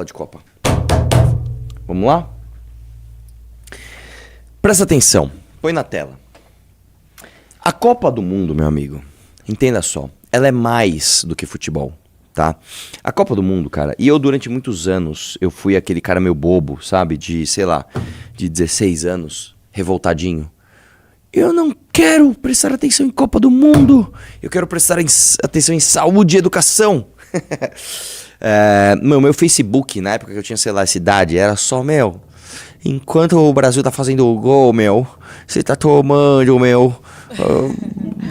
De Copa. Vamos lá? Presta atenção, põe na tela. A Copa do Mundo, meu amigo, entenda só, ela é mais do que futebol, tá? A Copa do Mundo, cara, e eu durante muitos anos, eu fui aquele cara meio bobo, sabe? De, sei lá, de 16 anos, revoltadinho. Eu não quero prestar atenção em Copa do Mundo, eu quero prestar atenção em saúde e educação. Meu Facebook, na época que eu tinha, sei lá, essa idade, era só, enquanto o Brasil tá fazendo o gol, você tá tomando,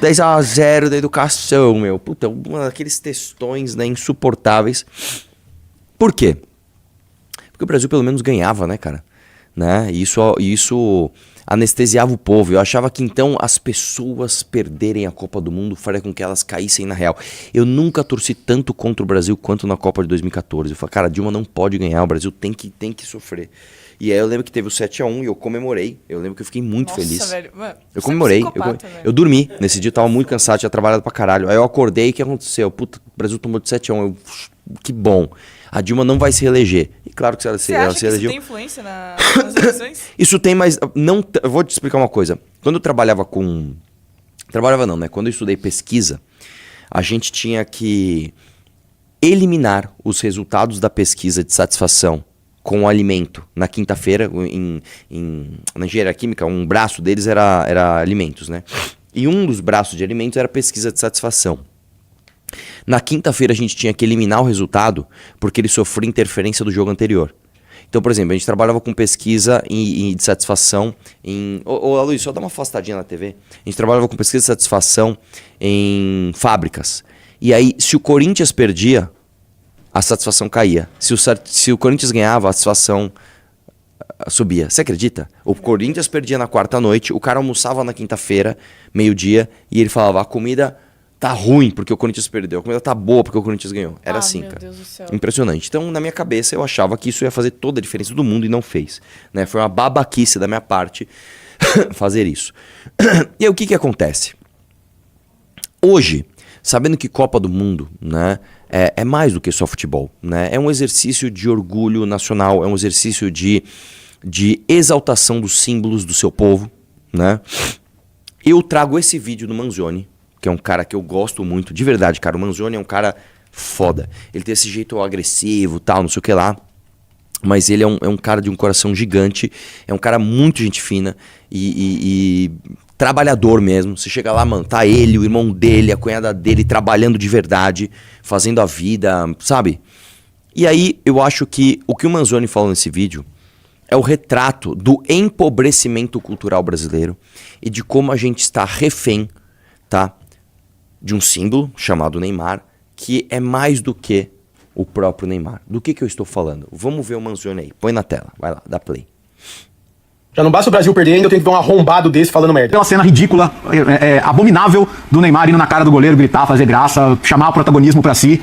10-0 da educação, Puta, uma daqueles textões, né, insuportáveis. Por quê? Porque o Brasil pelo menos ganhava, né, cara? Né? E isso anestesiava o povo. Eu achava que então as pessoas perderem a Copa do Mundo faria com que elas caíssem na real. Eu nunca torci tanto contra o Brasil quanto na Copa de 2014. Eu falei, cara, a Dilma não pode ganhar, o Brasil tem que sofrer. E aí eu lembro que teve o 7-1 e eu comemorei. Eu lembro que eu fiquei muito feliz. Velho. Mano, eu comemorei. Eu dormi. Nesse dia eu tava muito cansado, tinha trabalhado pra caralho. Aí eu acordei e o que aconteceu? Puta, o Brasil tomou de 7-1. Que bom. A Dilma não vai se reeleger. E claro que ela se elegeu. Isso tem influência nas eleições? Isso tem, mas não. Eu vou te explicar uma coisa. Quando eu trabalhava com. Trabalhava não, né? Quando eu estudei pesquisa, a gente tinha que eliminar os resultados da pesquisa de satisfação com o alimento. Na quinta-feira, na engenharia química, um braço deles era alimentos, né? E um dos braços de alimentos era pesquisa de satisfação. Na quinta-feira a gente tinha que eliminar o resultado porque ele sofria interferência do jogo anterior. Então, por exemplo, a gente trabalhava com pesquisa de satisfação em... Ô, Luiz, só dá uma afastadinha na TV. A gente trabalhava com pesquisa de satisfação em fábricas. E aí, se o Corinthians perdia, a satisfação caía. Se o Corinthians ganhava, a satisfação subia. Você acredita? O Corinthians perdia na quarta-noite, o cara almoçava na quinta-feira, meio-dia, e ele falava, a comida tá ruim porque o Corinthians perdeu, a comida tá boa porque o Corinthians ganhou. Era assim, meu cara. Deus do céu. Impressionante. Então, na minha cabeça, eu achava que isso ia fazer toda a diferença do mundo e não fez. Né? Foi uma babaquice da minha parte fazer isso. E aí, o que acontece? Hoje, sabendo que Copa do Mundo, né, é mais do que só futebol, né? É um exercício de orgulho nacional, é um exercício de exaltação dos símbolos do seu povo, né? Eu trago esse vídeo do Manzoni, que é um cara que eu gosto muito, de verdade, cara. O Manzoni é um cara foda. Ele tem esse jeito agressivo, tal, não sei o que lá. Mas ele é um cara de um coração gigante. É um cara muito gente fina e trabalhador mesmo. Você chega lá, mano, tá ele, o irmão dele, a cunhada dele trabalhando de verdade, fazendo a vida, sabe? E aí eu acho que o o Manzoni falou nesse vídeo é o retrato do empobrecimento cultural brasileiro e de como a gente está refém, tá? De um símbolo chamado Neymar, que é mais do que o próprio Neymar. Do que eu estou falando? Vamos ver o Manzoni aí. Põe na tela. Vai lá, dá play. Já não basta o Brasil perder, ainda eu tenho que ver um arrombado desse falando merda. Tem uma cena ridícula, abominável do Neymar indo na cara do goleiro, gritar, fazer graça, chamar o protagonismo pra si.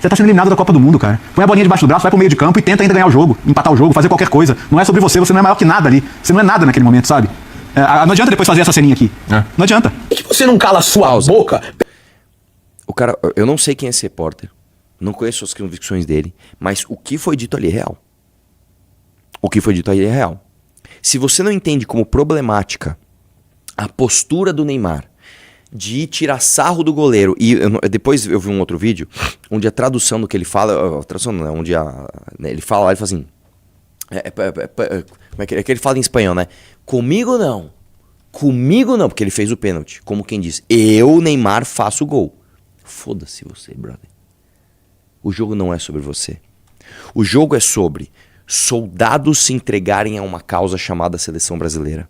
Você tá sendo eliminado da Copa do Mundo, cara. Põe a bolinha debaixo do braço, vai pro meio de campo e tenta ainda ganhar o jogo, empatar o jogo, fazer qualquer coisa. Não é sobre você, você não é maior que nada ali. Você não é nada naquele momento, sabe? Não adianta depois fazer essa ceninha aqui. Não adianta. Por que você não cala a sua boca? O cara, eu não sei quem é esse repórter, não conheço as convicções dele, mas o que foi dito ali é real. O que foi dito ali é real. Se você não entende como problemática a postura do Neymar de ir tirar sarro do goleiro, e depois eu vi um outro vídeo onde a tradução do que ele fala, a tradução não, onde ele fala assim, como é que ele fala em espanhol, né? Comigo não, porque ele fez o pênalti, como quem diz, eu, Neymar, faço o gol. Foda-se você, brother. O jogo não é sobre você. O jogo é sobre soldados se entregarem a uma causa chamada seleção brasileira.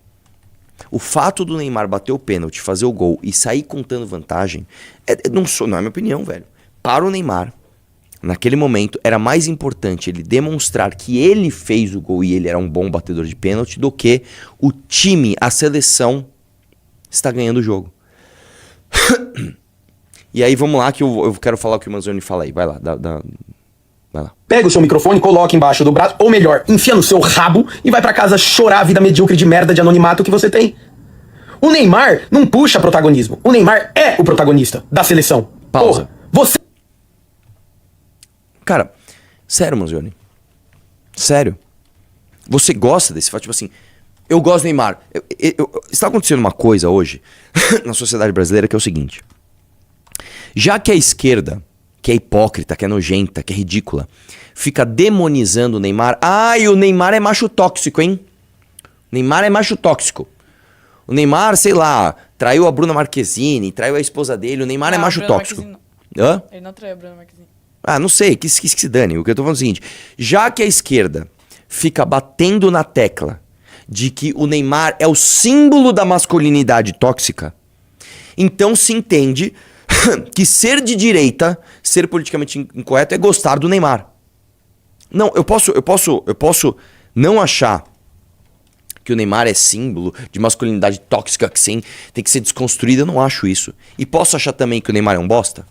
O fato do Neymar bater o pênalti, fazer o gol e sair contando vantagem, não é minha opinião, velho. Para o Neymar, naquele momento, era mais importante ele demonstrar que ele fez o gol e ele era um bom batedor de pênalti do que o time, a seleção, está ganhando o jogo. E aí vamos lá que eu quero falar o que o Manzoni fala aí. Vai lá, vai lá. Pega o seu microfone, coloca embaixo do braço, ou melhor, enfia no seu rabo e vai pra casa chorar a vida medíocre de merda de anonimato que você tem. O Neymar não puxa protagonismo. O Neymar é o protagonista da seleção. Pausa. Porra, você... Cara, sério, Manzoni. Sério. Você gosta desse fato? Tipo assim, eu gosto do Neymar. Está acontecendo uma coisa hoje na sociedade brasileira que é o seguinte. Já que a esquerda, que é hipócrita, que é nojenta, que é ridícula, fica demonizando o Neymar. Ah, e o Neymar é macho tóxico, hein? O Neymar é macho tóxico. O Neymar, sei lá, traiu a Bruna Marquezine, traiu a esposa dele. O Neymar é macho tóxico. Hã? Ele não traiu a Bruna Marquezine. Ah, não sei, que se dane. O que eu tô falando é o seguinte. Já que a esquerda fica batendo na tecla de que o Neymar é o símbolo da masculinidade tóxica, então se entende que ser de direita, ser politicamente incorreto é gostar do Neymar. Não, eu posso não achar que o Neymar é símbolo de masculinidade tóxica que sim, tem que ser desconstruída, eu não acho isso. E posso achar também que o Neymar é um bosta?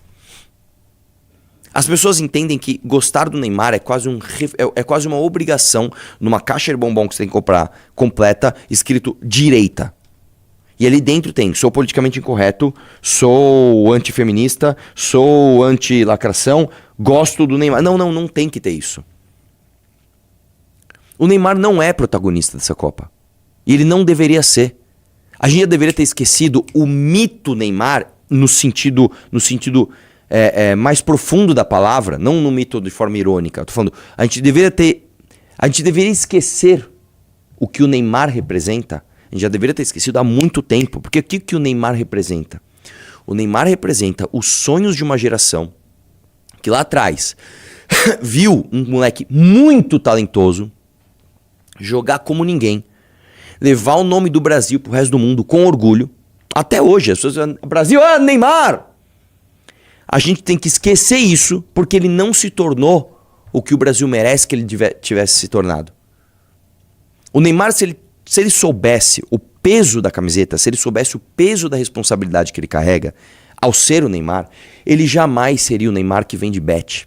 As pessoas entendem que gostar do Neymar é quase uma obrigação numa caixa de bombom que você tem que comprar completa, escrito direita. E ali dentro tem, sou politicamente incorreto, sou antifeminista, sou anti-lacração, gosto do Neymar. Não tem que ter isso. O Neymar não é protagonista dessa Copa. E ele não deveria ser. A gente já deveria ter esquecido o mito Neymar no sentido mais profundo da palavra, não no mito de forma irônica. Eu tô falando, a gente deveria esquecer o que o Neymar representa. A gente já deveria ter esquecido há muito tempo. Porque o que o Neymar representa? O Neymar representa os sonhos de uma geração que lá atrás viu um moleque muito talentoso jogar como ninguém, levar o nome do Brasil pro resto do mundo com orgulho. Até hoje, as pessoas dizem, Brasil, Neymar! A gente tem que esquecer isso, porque ele não se tornou o que o Brasil merece que ele tivesse se tornado. O Neymar, se ele soubesse o peso da camiseta, se ele soubesse o peso da responsabilidade que ele carrega, ao ser o Neymar, ele jamais seria o Neymar que vende bet.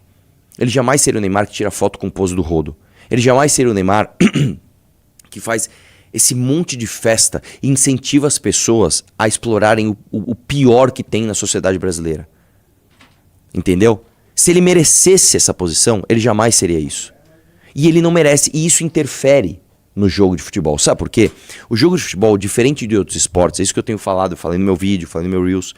Ele jamais seria o Neymar que tira foto com o pose do rodo. Ele jamais seria o Neymar que faz esse monte de festa e incentiva as pessoas a explorarem o pior que tem na sociedade brasileira. Entendeu? Se ele merecesse essa posição, ele jamais seria isso. E ele não merece, e isso interfere no jogo de futebol. Sabe por quê? O jogo de futebol, diferente de outros esportes, é isso que eu tenho falado, eu falei no meu vídeo, falei no meu Reels.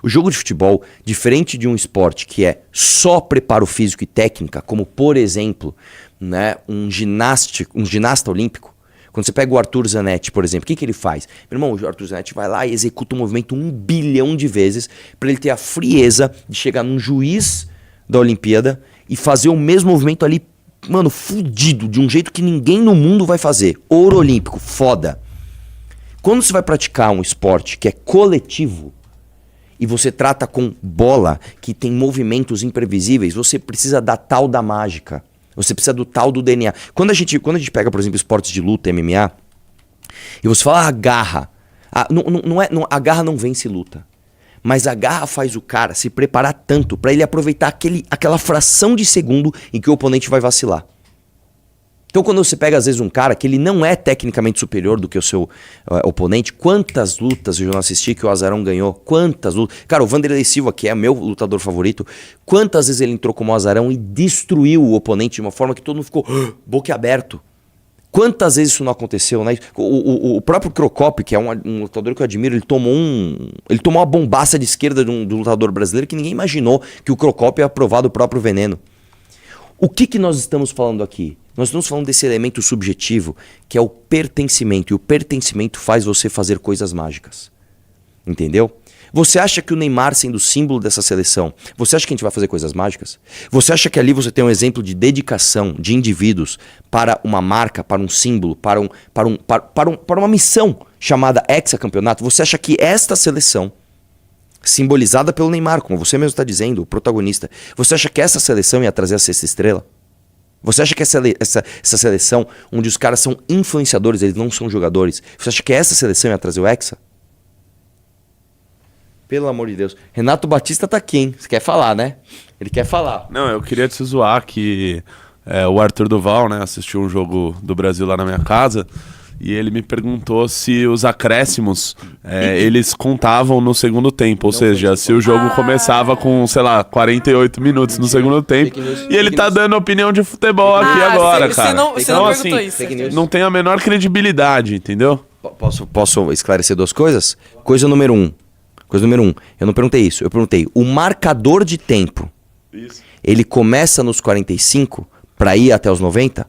O jogo de futebol, diferente de um esporte que é só preparo físico e técnica, como por exemplo, né, um ginasta olímpico. Quando você pega o Arthur Zanetti, por exemplo, o que ele faz? Meu irmão, o Arthur Zanetti vai lá e executa um movimento 1 bilhão de vezes para ele ter a frieza de chegar num juiz da Olimpíada e fazer o mesmo movimento ali, mano, fudido, de um jeito que ninguém no mundo vai fazer. Ouro olímpico, foda. Quando você vai praticar um esporte que é coletivo e você trata com bola, que tem movimentos imprevisíveis, você precisa da tal da mágica. Você precisa do tal do DNA. Quando a gente pega, por exemplo, esportes de luta, MMA, e você fala a garra. A garra não vence luta. Mas a garra faz o cara se preparar tanto para ele aproveitar aquela fração de segundo em que o oponente vai vacilar. Então quando você pega às vezes um cara que ele não é tecnicamente superior do que o seu oponente, quantas lutas eu já não assisti que o Azarão ganhou? Quantas lutas? Cara, o Vanderlei Silva, que é meu lutador favorito, quantas vezes ele entrou como Azarão e destruiu o oponente de uma forma que todo mundo ficou boquiaberto? Quantas vezes isso não aconteceu, né? O próprio Crocop, que é um lutador que eu admiro, ele tomou uma bombaça de esquerda do lutador brasileiro que ninguém imaginou que o Crocop ia provar do próprio veneno. O que nós estamos falando aqui? Nós estamos falando desse elemento subjetivo que é o pertencimento. E o pertencimento faz você fazer coisas mágicas. Entendeu? Você acha que o Neymar, sendo símbolo dessa seleção, você acha que a gente vai fazer coisas mágicas? Você acha que ali você tem um exemplo de dedicação de indivíduos para uma marca, para um símbolo, para uma missão chamada hexacampeonato? Você acha que esta seleção, simbolizada pelo Neymar, como você mesmo está dizendo, o protagonista, você acha que essa seleção ia trazer a sexta estrela? Você acha que essa seleção, onde os caras são influenciadores, eles não são jogadores, você acha que essa seleção ia trazer o Hexa? Pelo amor de Deus. Renato Batista tá aqui, hein? Você quer falar, né? Ele quer falar. Não, eu queria te zoar que o Arthur Duval, né, assistiu um jogo do Brasil lá na minha casa e ele me perguntou se os acréscimos eles contavam no segundo tempo, ou seja, se o jogo começava com, sei lá, 48 minutos no segundo tempo, e ele tá dando opinião de futebol aqui agora, cara. Você não perguntou isso. Não tem a menor credibilidade, entendeu? Posso esclarecer duas coisas? Coisa número um. Eu não perguntei isso. Eu perguntei, o marcador de tempo, ele começa nos 45 pra ir até os 90?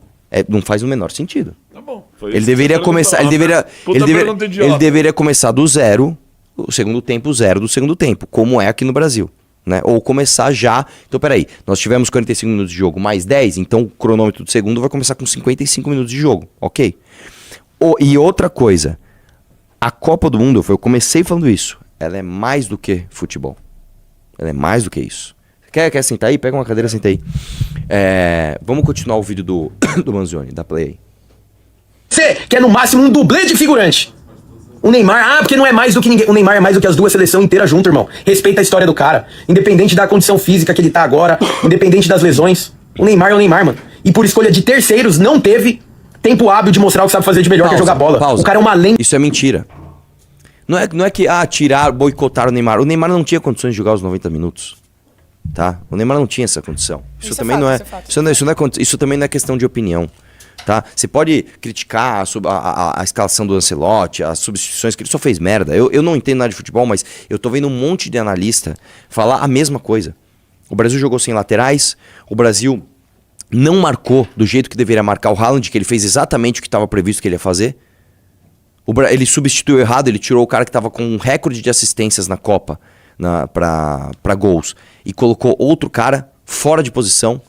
Não faz o menor sentido. Tá bom. Ele deveria começar. Ele deveria começar do zero, o segundo tempo, zero do segundo tempo, como é aqui no Brasil. Né? Ou começar já. Então, peraí, nós tivemos 45 minutos de jogo mais 10, então o cronômetro do segundo vai começar com 55 minutos de jogo. Ok. E outra coisa, a Copa do Mundo, eu comecei falando isso, ela é mais do que futebol. Ela é mais do que isso. Quer sentar aí? Pega uma cadeira e senta aí. Vamos continuar o vídeo do Manzioni, da Play aí. Você quer no máximo um dublê de figurante. O Neymar, porque não é mais do que ninguém. O Neymar é mais do que as duas seleções inteiras junto, irmão. Respeita a história do cara. Independente da condição física que ele tá agora, independente das lesões. O Neymar é o Neymar, mano. E por escolha de terceiros, não teve tempo hábil de mostrar o que sabe fazer de melhor, que é jogar bola. O cara é uma lenda. Isso é mentira. Não é que, boicotar o Neymar. O Neymar não tinha condições de jogar os 90 minutos. Tá? O Neymar não tinha essa condição. Isso também não é. Isso também não é questão de opinião. Tá? Você pode criticar a escalação do Ancelotti, as substituições, que ele só fez merda. Eu não entendo nada de futebol, mas eu tô vendo um monte de analista falar a mesma coisa. O Brasil jogou sem laterais, o Brasil não marcou do jeito que deveria marcar o Haaland, que ele fez exatamente o que estava previsto que ele ia fazer. Ele substituiu errado, ele tirou o cara que estava com um recorde de assistências na Copa para gols e colocou outro cara fora de posição.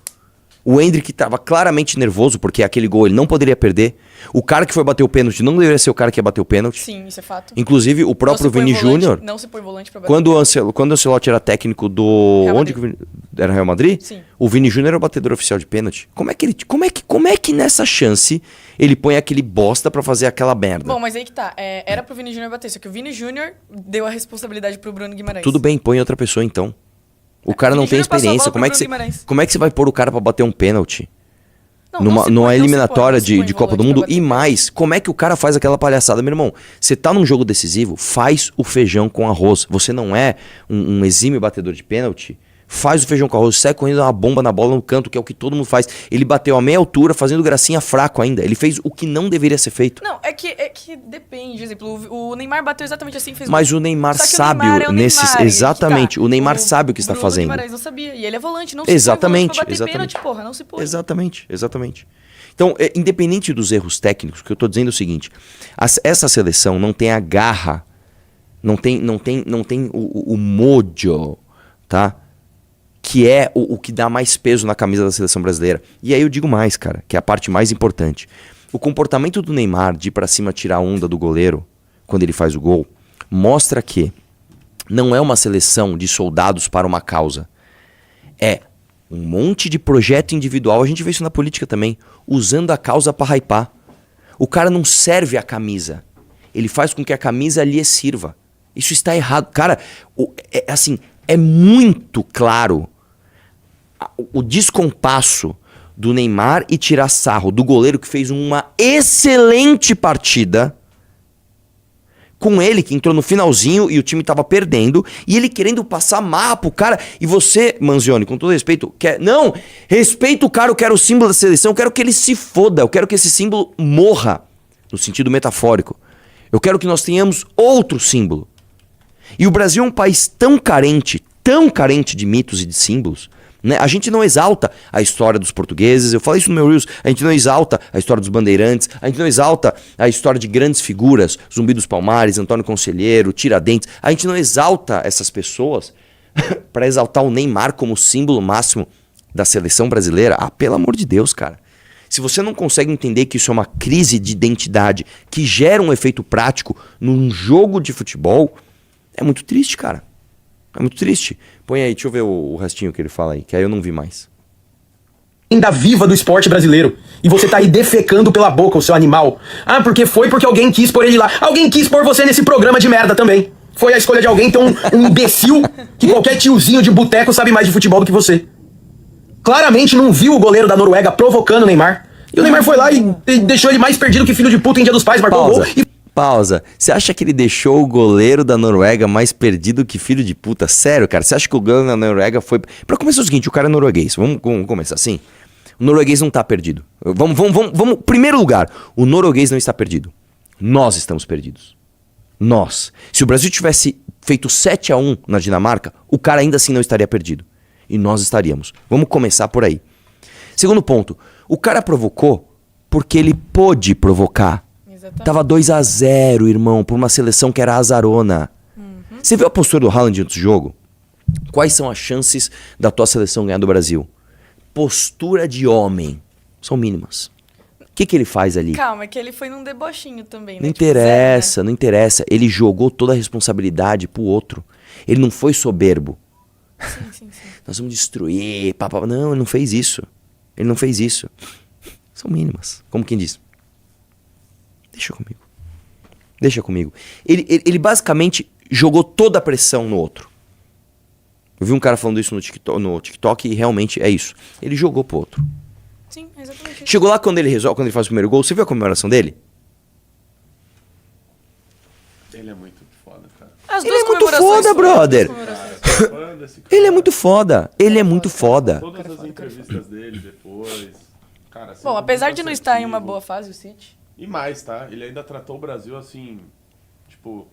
O Endrick estava claramente nervoso porque aquele gol ele não poderia perder. O cara que foi bater o pênalti não deveria ser o cara que ia bater o pênalti. Sim, isso é fato. Inclusive o próprio Vini Júnior. Não se põe volante pra bater. Quando o Ancelotti era técnico do era Real Madrid? Sim. O Vini Júnior era o batedor oficial de pênalti. Como é que nessa chance ele põe aquele bosta pra fazer aquela merda? Bom, mas aí que tá. Era pro Vini Júnior bater, só que o Vini Júnior deu a responsabilidade pro Bruno Guimarães. Tudo bem, põe outra pessoa então. O cara não tem experiência. Como é que você vai pôr o cara pra bater um pênalti? Numa eliminatória de Copa do Mundo? E mais, como é que o cara faz aquela palhaçada? Meu irmão, você tá num jogo decisivo, faz o feijão com arroz. Você não é um exímio batedor de pênalti. Faz o feijão com arroz, sai correndo uma bomba na bola no canto, que é o que todo mundo faz. Ele bateu a meia altura, fazendo gracinha fraco ainda. Ele fez o que não deveria ser feito. Não, é que depende. Por exemplo, o Neymar bateu exatamente assim, fez. Mas o Neymar sabe exatamente. O Neymar sabe o que está fazendo. O Guimarães não sabia. E ele é volante, não exatamente, se põe pra bater pênalti, porra, não se põe. Exatamente. Então, independente dos erros técnicos, o que eu tô dizendo é o seguinte: essa seleção não tem a garra, não tem o mojo, tá? Que é o que dá mais peso na camisa da seleção brasileira. E aí eu digo mais, cara, que é a parte mais importante. O comportamento do Neymar de ir pra cima tirar a onda do goleiro, quando ele faz o gol, mostra que não é uma seleção de soldados para uma causa. É um monte de projeto individual, a gente vê isso na política também, usando a causa para hypar. O cara não serve a camisa. Ele faz com que a camisa lhe sirva. Isso está errado. Cara, é muito claro o descompasso do Neymar e tirar sarro do goleiro que fez uma excelente partida com ele, que entrou no finalzinho e o time tava perdendo, e ele querendo passar marra pro cara. E você, Manzioni, com todo respeito, respeita o cara, eu quero o símbolo da seleção, eu quero que ele se foda, eu quero que esse símbolo morra, no sentido metafórico. Eu quero que nós tenhamos outro símbolo. E o Brasil é um país tão carente de mitos e de símbolos, né? A gente não exalta a história dos portugueses, eu falei isso no meu Reels, a gente não exalta a história dos bandeirantes, a gente não exalta a história de grandes figuras, Zumbi dos Palmares, Antônio Conselheiro, Tiradentes, a gente não exalta essas pessoas para exaltar o Neymar como símbolo máximo da seleção brasileira. Pelo amor de Deus, cara. Se você não consegue entender que isso é uma crise de identidade que gera um efeito prático num jogo de futebol, é muito triste, cara. É muito triste. Põe aí, deixa eu ver o restinho que ele fala aí, que aí eu não vi mais. Ainda viva do esporte brasileiro. E você tá aí defecando pela boca, o seu animal. Porque alguém quis pôr ele lá. Alguém quis pôr você nesse programa de merda também. Foi a escolha de alguém, então um imbecil que qualquer tiozinho de boteco sabe mais de futebol do que você. Claramente não viu o goleiro da Noruega provocando o Neymar. E o Neymar foi lá e deixou ele mais perdido que filho de puta em Dia dos Pais, marcou o gol. E Pausa. Você acha que ele deixou o goleiro da Noruega mais perdido que filho de puta? Sério, cara? Você acha que o goleiro da Noruega foi... Pra começar o seguinte, o cara é norueguês. Vamos começar assim. O norueguês não tá perdido. Vamos. Primeiro lugar, o norueguês não está perdido. Nós estamos perdidos. Nós. Se o Brasil tivesse feito 7-1 na Dinamarca, o cara ainda assim não estaria perdido. E nós estaríamos. Vamos começar por aí. Segundo ponto, o cara provocou porque ele pôde provocar. Exatamente. Tava 2-0, irmão, por uma seleção que era azarona. Você viu a postura do Haaland antes do jogo? Quais são as chances da tua seleção ganhar do Brasil? Postura de homem. São mínimas. O que ele faz ali? Calma, é que ele foi num debochinho também, né? Não Tipo, interessa, zero, né? não interessa. Ele jogou toda a responsabilidade pro outro. Ele não foi soberbo. Sim. Nós vamos destruir, papá. Não, ele não fez isso. Ele não fez isso. São mínimas. Como quem diz. Deixa comigo. Deixa comigo. Ele basicamente jogou toda a pressão no outro. Eu vi um cara falando isso no TikTok e realmente é isso. Ele jogou pro outro. Sim, exatamente. Chegou lá quando ele faz o primeiro gol. Você viu a comemoração dele? Ele é muito foda, cara. As Ele duas é muito comemorações foda, foram- brother. as duas comemorações. Fã desse cara. Ele é muito foda. Ele é muito foda. Todas as entrevistas dele depois. Cara, Bom, sempre apesar muito de não estar em uma assertivo. boa fase, o City. E mais, tá? Ele ainda tratou o Brasil assim, tipo,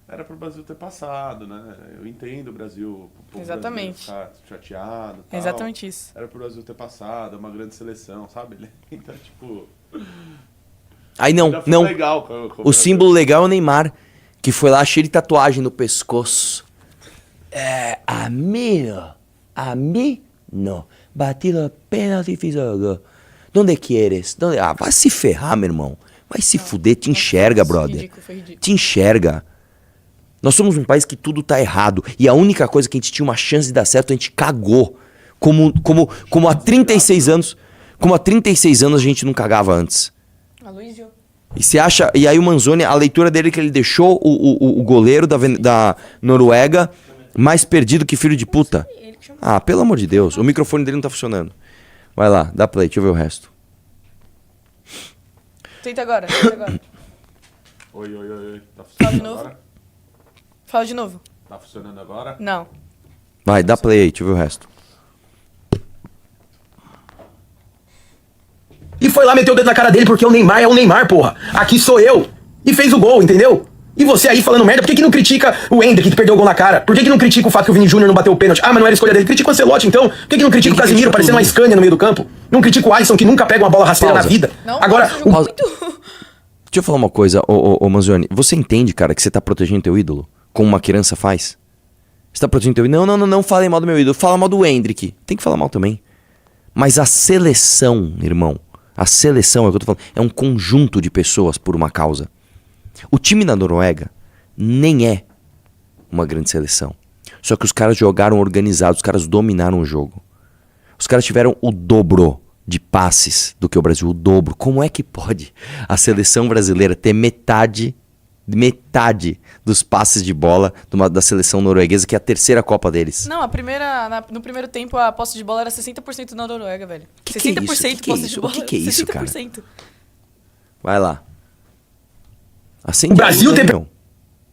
era pro Brasil ter passado, né? Eu entendo o Brasil, o povo Exatamente. brasileiro ficar chateado e tal. Exatamente isso. Era pro Brasil ter passado, é uma grande seleção, sabe? Ele ainda, tipo... Aí não, ainda foi não. legal com o O Brasil. símbolo legal é o Neymar, que foi lá cheio de tatuagem no pescoço. É, a mim não. Bati o pênalti e fiz o gol. Donde queres? Ah, vai se ferrar, meu irmão. Vai se fuder, te enxerga, brother. Ridículo, foi ridículo. Te enxerga. Nós somos um país que tudo tá errado. E a única coisa que a gente tinha uma chance de dar certo, a gente cagou. Como há 36 anos. Como há 36 anos a gente não cagava antes. A Luiz Gil. E você acha. E aí o Manzoni, a leitura dele é que ele deixou o goleiro da Noruega mais perdido que filho de puta. Ele que chamou. Ah, pelo amor de Deus. O microfone dele não tá funcionando. Vai lá, dá play, deixa eu ver o resto. Tenta agora. Oi. Tá Fala de funcionando novo. agora? Fala de novo. Tá funcionando agora? Não. Vai, dá play aí, deixa eu ver o resto. E foi lá meter o dedo na cara dele porque o Neymar é o Neymar, porra. Aqui sou eu. E fez o gol, entendeu? E você aí falando merda, por que não critica o Endrick que perdeu o gol na cara? Por que não critica o fato que o Vini Júnior não bateu o pênalti? Ah, mas não era escolha dele. Critica o Ancelotti, então. Por que não critica o Casemiro parecendo uma Scania no meio do campo? Não critica o Alisson que nunca pega uma bola rasteira Pausa. na vida? Não, Agora, Alisson jogou muito. Deixa eu falar uma coisa, ô Manzoni. Você entende, cara, que você tá protegendo teu ídolo? Como uma criança faz? Você tá protegendo teu ídolo? Não fale mal do meu ídolo. Fala mal do Endrick. Tem que falar mal também. Mas a seleção, irmão. A seleção, é o que eu tô falando. É um conjunto de pessoas por uma causa. O time da Noruega nem é uma grande seleção. Só que os caras jogaram organizados, os caras dominaram o jogo. Os caras tiveram o dobro de passes do que o Brasil, o dobro. Como é que pode a seleção brasileira ter metade dos passes de bola da seleção norueguesa, que é a terceira Copa deles? Não, no primeiro tempo a posse de bola era 60% na Noruega, velho. Que é isso? 60% Que é posse isso? de O bola. que é isso, cara? 60%. Vai lá. Acende o Brasil a luz aí, ter meu.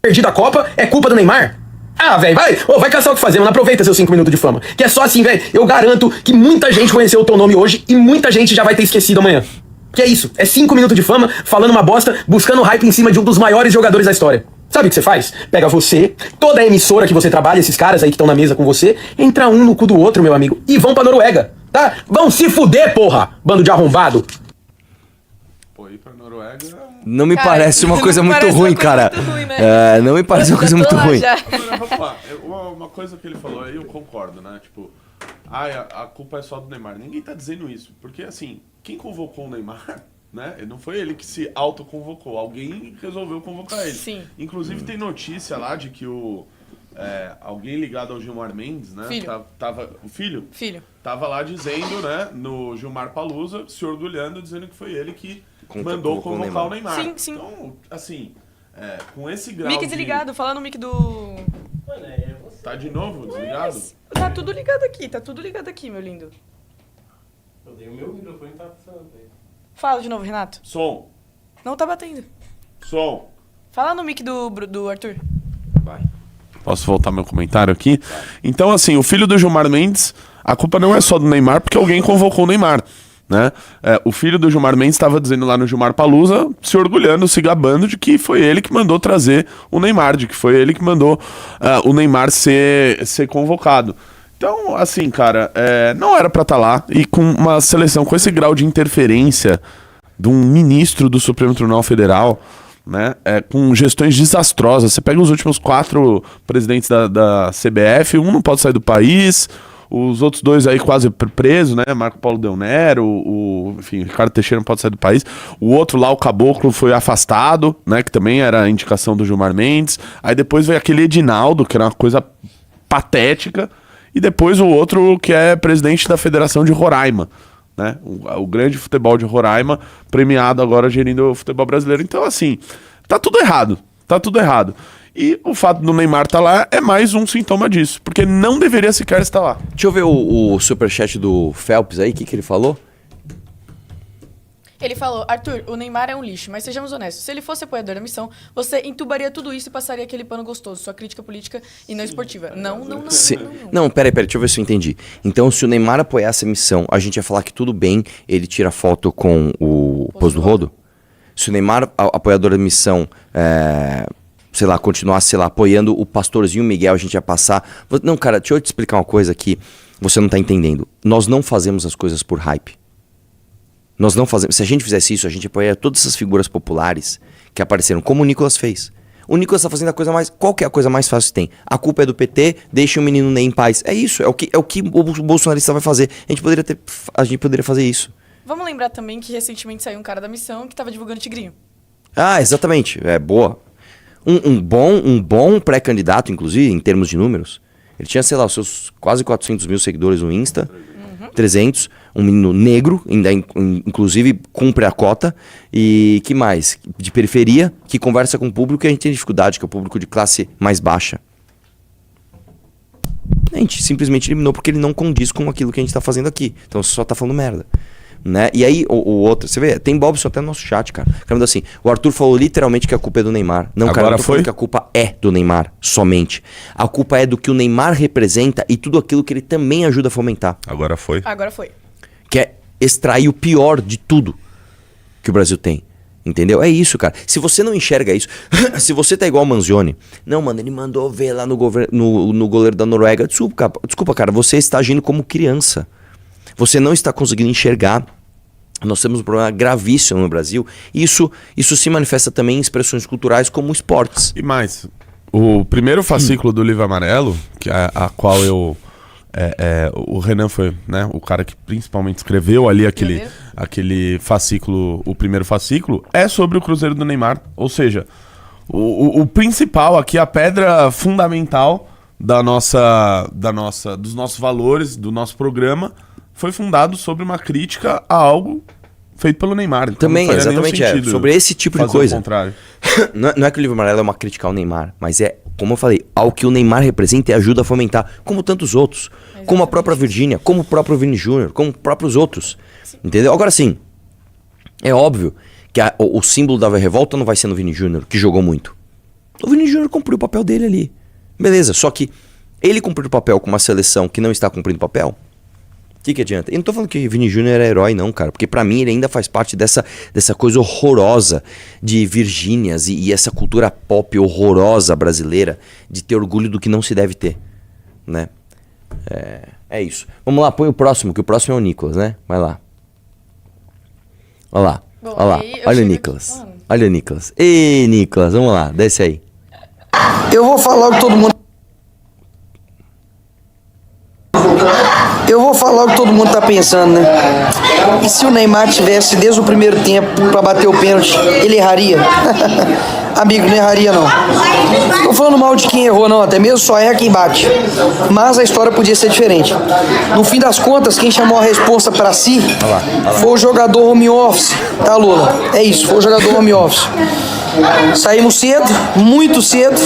perdido a Copa é culpa do Neymar? Ah, velho, vai caçar o que fazer, mano. Aproveita seus 5 minutos de fama. Que é só assim, velho. Eu garanto que muita gente conheceu o teu nome hoje e muita gente já vai ter esquecido amanhã. Que é isso? É 5 minutos de fama, falando uma bosta, buscando hype em cima de um dos maiores jogadores da história. Sabe o que você faz? Pega você, toda a emissora que você trabalha, esses caras aí que estão na mesa com você, entra um no cu do outro, meu amigo, e vão pra Noruega, tá? Vão se fuder, porra! Bando de arrombado. Pô, ir pra Noruega... Não me Cara, parece uma não coisa me muito parece ruim, uma coisa cara. muito ruim, né? É, não me parece uma coisa Eu muito tô lá ruim. já. Agora, vamos lá. Uma coisa que ele falou aí, eu concordo, né? Tipo, a culpa é só do Neymar. Ninguém tá dizendo isso. Porque, assim, quem convocou o Neymar, né? Não foi ele que se autoconvocou. Alguém resolveu convocar ele. Sim. Inclusive, tem notícia lá de que alguém ligado ao Gilmar Mendes, né? Filho. O filho? Filho. Tava lá dizendo, né? No Gilmar Palusa, se orgulhando, dizendo que foi ele que mandou convocou o convocar o Neymar. Sim, sim. Então, assim, com esse grau Mic de... desligado, fala no mic do... Tá de novo desligado? Tá tudo ligado aqui, meu lindo. Eu dei o meu microfone e tá funcionando aí. Fala de novo, Renato. Som. Não tá batendo. Som. Fala no mic do Arthur. Vai. Posso voltar meu comentário aqui? Então, assim, o filho do Gilmar Mendes, a culpa não é só do Neymar, porque alguém convocou o Neymar, né? O filho do Gilmar Mendes estava dizendo lá no Gilmar Palusa, se orgulhando, se gabando de que foi ele que mandou trazer o Neymar, de que foi ele que mandou o Neymar ser convocado. Então, assim, cara, não era pra estar lá. E com uma seleção com esse grau de interferência de um ministro do Supremo Tribunal Federal, né, com gestões desastrosas. Você pega os últimos 4 presidentes da CBF, um não pode sair do país, os outros 2 aí quase presos, né, Marco Paulo Del Nero, enfim, Ricardo Teixeira não pode sair do país. O outro lá, o Caboclo, foi afastado, né, que também era a indicação do Gilmar Mendes. Aí depois veio aquele Edinaldo, que era uma coisa patética. E depois o outro que é presidente da Federação de Roraima, né? O grande futebol de Roraima, premiado agora gerindo o futebol brasileiro. Então, assim, tá tudo errado. Tá tudo errado. E o fato do Neymar estar lá é mais um sintoma disso, porque não deveria sequer estar lá. Deixa eu ver o superchat do Phelps aí, o que ele falou? Ele falou, Arthur, o Neymar é um lixo, mas sejamos honestos, se ele fosse apoiador da missão, você entubaria tudo isso e passaria aquele pano gostoso, sua crítica política e não esportiva. Não. Não, peraí, deixa eu ver se eu entendi. Então, se o Neymar apoiasse a missão, a gente ia falar que tudo bem, ele tira foto com o Pôs do Rodo? Se o Neymar, apoiador da missão, sei lá, continuasse, sei lá, apoiando o pastorzinho Miguel, a gente ia passar... Não, cara, deixa eu te explicar uma coisa que você não tá entendendo. Nós não fazemos as coisas por hype. Nós não fazemos. Se a gente fizesse isso, a gente apoiaria todas essas figuras populares que apareceram, como o Nicolas fez. O Nicolas tá fazendo a coisa mais... Qual que é a coisa mais fácil que tem? A culpa é do PT, deixa o menino Ney em paz. É isso, é o que o bolsonarista vai fazer. A gente poderia fazer isso. Vamos lembrar também que recentemente saiu um cara da missão que tava divulgando tigrinho. Ah, exatamente. É boa. Um bom pré-candidato, inclusive, em termos de números. Ele tinha, sei lá, os seus quase 400 mil seguidores no Insta. 300, um menino negro, ainda inclusive cumpre a cota, e que mais? De periferia, que conversa com o público que a gente tem dificuldade, que é o público de classe mais baixa. A gente simplesmente eliminou porque ele não condiz com aquilo que a gente tá fazendo aqui. Então você só tá falando merda. Né? E aí, o outro, você vê, tem Bobson até no nosso chat, cara. Falando assim, o Arthur falou literalmente que a culpa é do Neymar. Não, cara, eu tô falando que a culpa é do Neymar, somente. A culpa é do que o Neymar representa e tudo aquilo que ele também ajuda a fomentar. Agora foi. Que é extrair o pior de tudo que o Brasil tem. Entendeu? É isso, cara. Se você não enxerga isso, se você tá igual o Manzioni, não, mano, ele mandou ver lá no goleiro da Noruega. Desculpa, cara, você está agindo como criança. Você não está conseguindo enxergar. Nós temos um problema gravíssimo no Brasil. Isso se manifesta também em expressões culturais como esportes. E mais, o primeiro fascículo do Livro Amarelo, que a qual o Renan foi, né, o cara que principalmente escreveu ali aquele fascículo, o primeiro fascículo, é sobre o Cruzeiro do Neymar. Ou seja, o principal aqui, a pedra fundamental dos nossos valores, do nosso programa, foi fundado sobre uma crítica a algo feito pelo Neymar. Então também, exatamente, sobre esse tipo de coisa. O contrário. Não é que o Livro Amarelo é uma crítica ao Neymar, mas é, como eu falei, ao que o Neymar representa e ajuda a fomentar, como tantos outros. Exatamente. Como a própria Virgínia, como o próprio Vini Júnior, como próprios outros. Sim. Entendeu? Agora sim, é óbvio que o símbolo da revolta não vai ser no Vini Júnior, que jogou muito. O Vini Júnior cumpriu o papel dele ali. Beleza, só que ele cumpriu o papel com uma seleção que não está cumprindo o papel. O que adianta? Eu não tô falando que Vini Júnior era herói não, cara, porque pra mim ele ainda faz parte dessa coisa horrorosa de Virgínias e essa cultura pop horrorosa brasileira de ter orgulho do que não se deve ter, né? É isso. Vamos lá, põe o próximo, que o próximo é o Nicolas, né? Vai lá. Olha lá. Bom, olha lá. Olha o Nicolas. Olha o Nicolas. Ei, Nicolas, vamos lá, desce aí. Eu vou falar o que todo mundo tá pensando, né? E se o Neymar tivesse desde o primeiro tempo pra bater o pênalti, ele erraria? Amigo, não erraria não. Tô falando mal de quem errou não, até mesmo só erra quem bate. Mas a história podia ser diferente. No fim das contas, quem chamou a responsa pra si foi o jogador home office, tá, Lula? É isso, foi o jogador home office. Saímos cedo, muito cedo.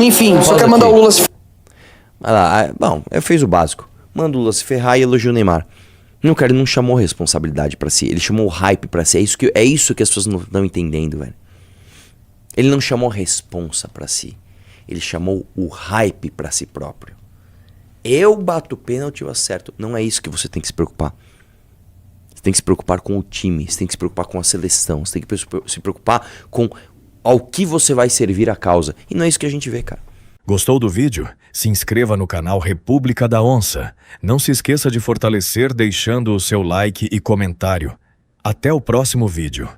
Enfim, só quero mandar o Lula se... Vai lá, bom, eu fiz o básico. Manda o Lula se ferrar e elogia o Neymar. Não, cara, ele não chamou responsabilidade pra si. Ele chamou hype pra si. É isso que as pessoas não estão entendendo, velho. Ele não chamou responsa pra si. Ele chamou o hype pra si próprio. Eu bato o pênalti, eu acerto. Não é isso que você tem que se preocupar. Você tem que se preocupar com o time. Você tem que se preocupar com a seleção. Você tem que se preocupar com ao que você vai servir a causa. E não é isso que a gente vê, cara. Gostou do vídeo? Se inscreva no canal República da Onça. Não se esqueça de fortalecer deixando o seu like e comentário. Até o próximo vídeo.